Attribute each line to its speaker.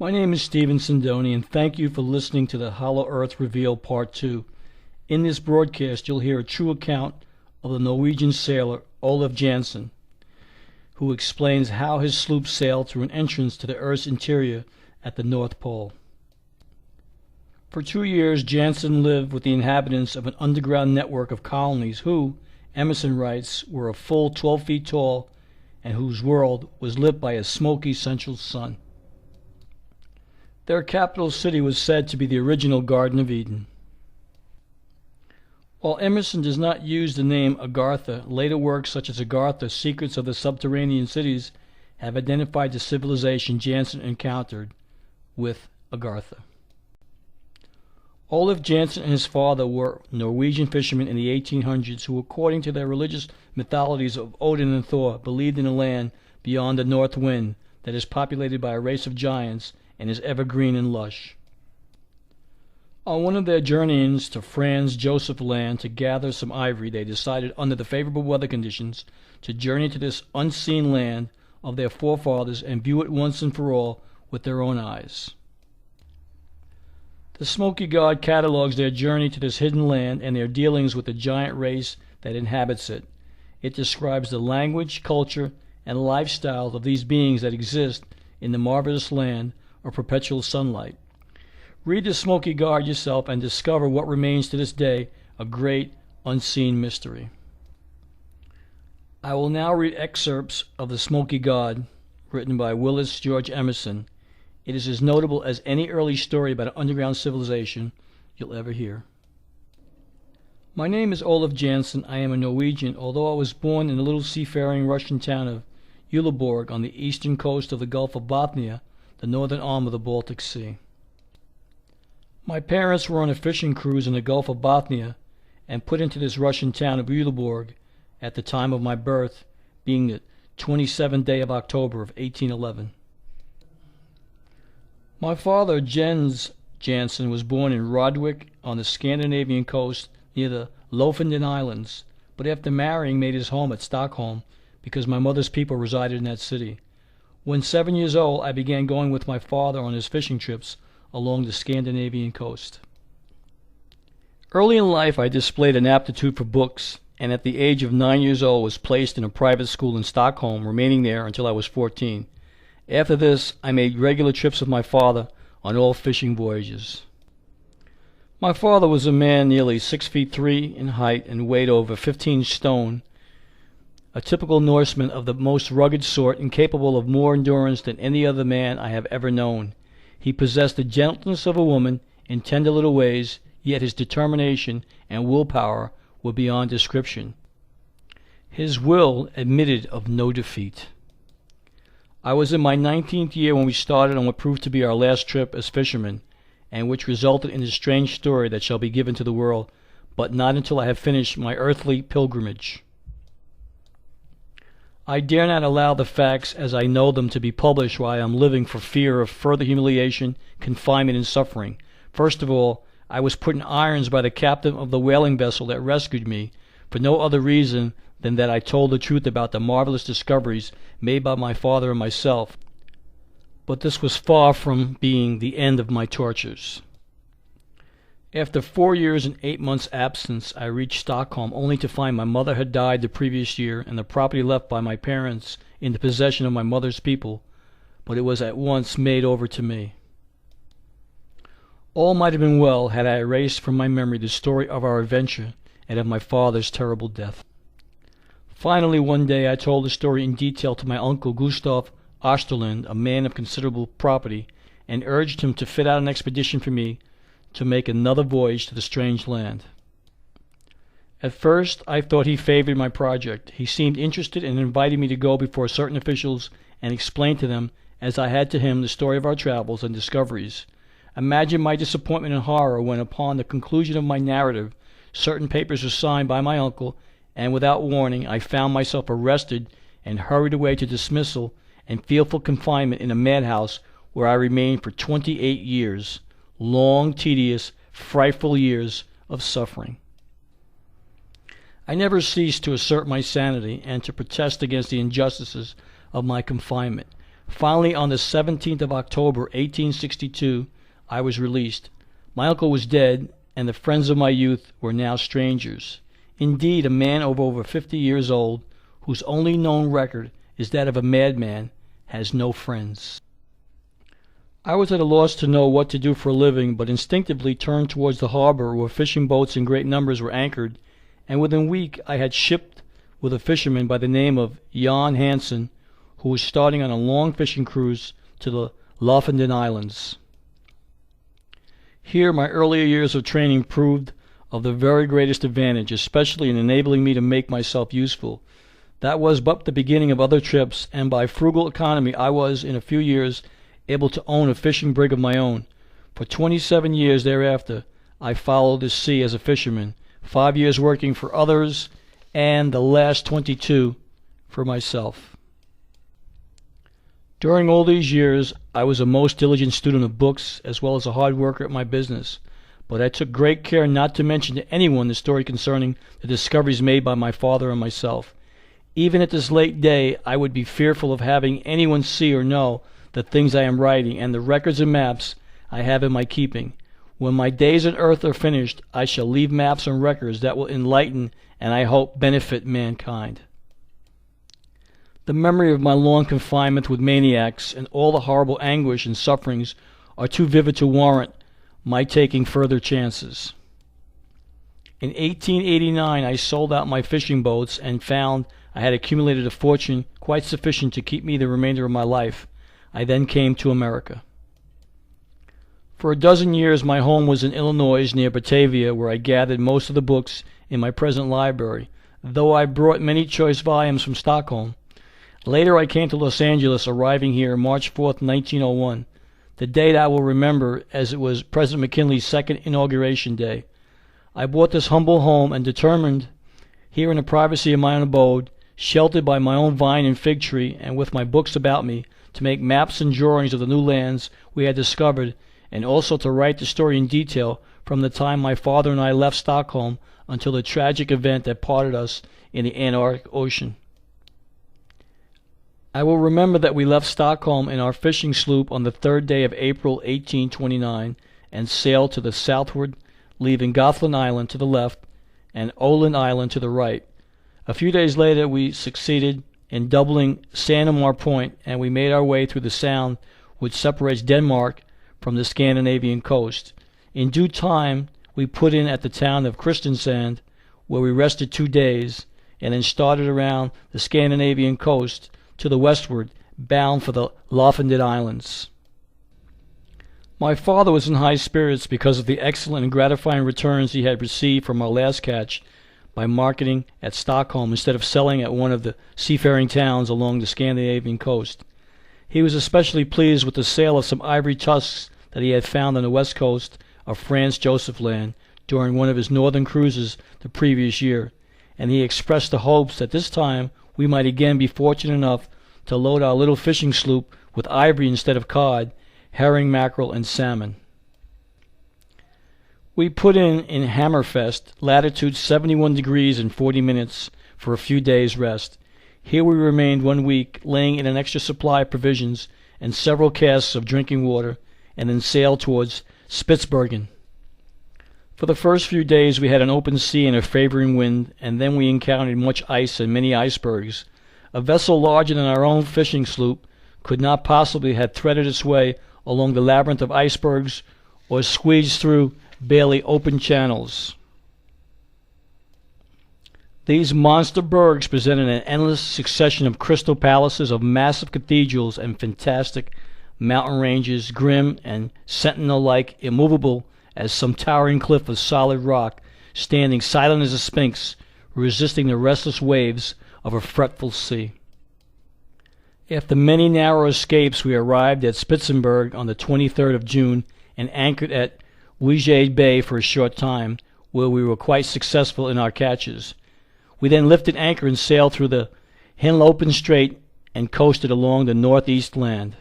Speaker 1: My name is Stephen Sindoni, and thank you for listening to the Hollow Earth Reveal Part 2. In this broadcast, you'll hear a true account of the Norwegian sailor Olaf Jansen, who explains how his sloop sailed through an entrance to the Earth's interior at the North Pole. For 2 years, Jansen lived with the inhabitants of an underground network of colonies who, Emerson writes, were a full 12 feet tall and whose world was lit by a smoky central sun. Their capital city was said to be the original Garden of Eden. While Emerson does not use the name Agartha, later works such as Agartha, Secrets of the Subterranean Cities, have identified the civilization Jansen encountered with Agartha. Olaf Jansen and his father were Norwegian fishermen in the 1800s who, according to their religious mythologies of Odin and Thor, believed in a land beyond the north wind that is populated by a race of giants and is evergreen and lush. On one of their journeyings to Franz Josef Land to gather some ivory, they decided, under the favorable weather conditions, to journey to this unseen land of their forefathers and view it once and for all with their own eyes. The Smoky God catalogues their journey to this hidden land and their dealings with the giant race that inhabits it. It describes the language, culture, and lifestyles of these beings that exist in the marvelous land of perpetual sunlight. Read the Smoky God yourself and discover what remains to this day a great unseen mystery. I will now read excerpts of the Smoky God written by Willis George Emerson. It is as notable as any early story about an underground civilization you'll ever hear. My name is Olaf Jansen. I am a Norwegian, although I was born in the little seafaring Russian town of Uleborg on the eastern coast of the Gulf of Bothnia, the northern arm of the Baltic Sea. My parents were on a fishing cruise in the Gulf of Bothnia and put into this Russian town of Uleborg at the time of my birth, being the 27th day of October of 1811. My father, Jens Jansen, was born in Rodvik on the Scandinavian coast near the Lofoten Islands, but after marrying made his home at Stockholm because my mother's people resided in that city. When 7 years old, I began going with my father on his fishing trips along the Scandinavian coast. Early in life, I displayed an aptitude for books, and at the age of 9 years old was placed in a private school in Stockholm, remaining there until I was 14. After this, I made regular trips with my father on all fishing voyages. My father was a man nearly 6'3" in height and weighed over 15 stone, a typical Norseman of the most rugged sort and capable of more endurance than any other man I have ever known. He possessed the gentleness of a woman in tender little ways, yet his determination and willpower were beyond description. His will admitted of no defeat. I was in my 19th year when we started on what proved to be our last trip as fishermen, and which resulted in a strange story that shall be given to the world, but not until I have finished my earthly pilgrimage. I dare not allow the facts as I know them to be published while I am living for fear of further humiliation, confinement, and suffering. First of all, I was put in irons by the captain of the whaling vessel that rescued me, for no other reason than that I told the truth about the marvelous discoveries made by my father and myself. But this was far from being the end of my tortures. After 4 years and 8 months' absence, I reached Stockholm, only to find my mother had died the previous year and the property left by my parents in the possession of my mother's people, but it was at once made over to me. All might have been well had I erased from my memory the story of our adventure and of my father's terrible death. Finally, one day I told the story in detail to my uncle Gustav Osterland, a man of considerable property, and urged him to fit out an expedition for me to make another voyage to the strange land. At first, I thought he favored my project. He seemed interested and invited me to go before certain officials and explain to them, as I had to him, the story of our travels and discoveries. Imagine my disappointment and horror when, upon the conclusion of my narrative, certain papers were signed by my uncle, and without warning I found myself arrested and hurried away to dismissal and fearful confinement in a madhouse where I remained for 28 years. Long, tedious, frightful years of suffering. I never ceased to assert my sanity and to protest against the injustices of my confinement. Finally, on the 17th of October, 1862, I was released. My uncle was dead, and the friends of my youth were now strangers. Indeed, a man of over 50 years old, whose only known record is that of a madman, has no friends. I was at a loss to know what to do for a living, but instinctively turned towards the harbor where fishing boats in great numbers were anchored, and within a week I had shipped with a fisherman by the name of Jansen, who was starting on a long fishing cruise to the Lofoten Islands. Here my earlier years of training proved of the very greatest advantage, especially in enabling me to make myself useful. That was but the beginning of other trips, and by frugal economy I was, in a few years, able to own a fishing brig of my own. For 27 years thereafter I followed the sea as a fisherman, 5 years working for others, and the last 22 for myself. During all these years I was a most diligent student of books, as well as a hard worker at my business, but I took great care not to mention to anyone the story concerning the discoveries made by my father and myself. Even at this late day I would be fearful of having anyone see or know the things I am writing, and the records and maps I have in my keeping. When my days on earth are finished, I shall leave maps and records that will enlighten and, I hope, benefit mankind. The memory of my long confinement with maniacs and all the horrible anguish and sufferings are too vivid to warrant my taking further chances. In 1889 I sold out my fishing boats and found I had accumulated a fortune quite sufficient to keep me the remainder of my life. I then came to America. For a dozen years my home was in Illinois, near Batavia, where I gathered most of the books in my present library, though I brought many choice volumes from Stockholm. Later I came to Los Angeles, arriving here March 4th, 1901, the date I will remember as it was President McKinley's second inauguration day. I bought this humble home and determined, here in the privacy of my own abode, sheltered by my own vine and fig tree, and with my books about me, to make maps and drawings of the new lands we had discovered, and also to write the story in detail from the time my father and I left Stockholm until the tragic event that parted us in the Antarctic Ocean. I will remember that we left Stockholm in our fishing sloop on the 3rd day of April 1829 and sailed to the southward, leaving Gotland Island to the left and Åland Island to the right. A few days later we succeeded in doubling Sandemar Point, and we made our way through the sound which separates Denmark from the Scandinavian coast. In due time we put in at the town of Kristiansand, where we rested 2 days, and then started around the Scandinavian coast to the westward, bound for the Lofoten Islands. My father was in high spirits because of the excellent and gratifying returns he had received from our last catch by marketing at Stockholm instead of selling at one of the seafaring towns along the Scandinavian coast. He was especially pleased with the sale of some ivory tusks that he had found on the west coast of Franz Josef Land during one of his northern cruises the previous year, and he expressed the hopes that this time we might again be fortunate enough to load our little fishing sloop with ivory instead of cod, herring, mackerel, and salmon. We put in Hammerfest, latitude 71 degrees and 40 minutes, for a few days' rest. Here we remained 1 week, laying in an extra supply of provisions and several casks of drinking water, and then sailed towards Spitzbergen. For the first few days we had an open sea and a favoring wind, and then we encountered much ice and many icebergs. A vessel larger than our own fishing sloop could not possibly have threaded its way along the labyrinth of icebergs or squeezed through barely open channels. These monster bergs presented an endless succession of crystal palaces, of massive cathedrals and fantastic mountain ranges, grim and sentinel-like, immovable as some towering cliff of solid rock, standing silent as a sphinx, resisting the restless waves of a fretful sea. After many narrow escapes, we arrived at Spitzenberg on the 23rd of June and anchored at Wijade Bay for a short time, where we were quite successful in our catches. We then lifted anchor and sailed through the Henlopen Strait and coasted along the northeast land.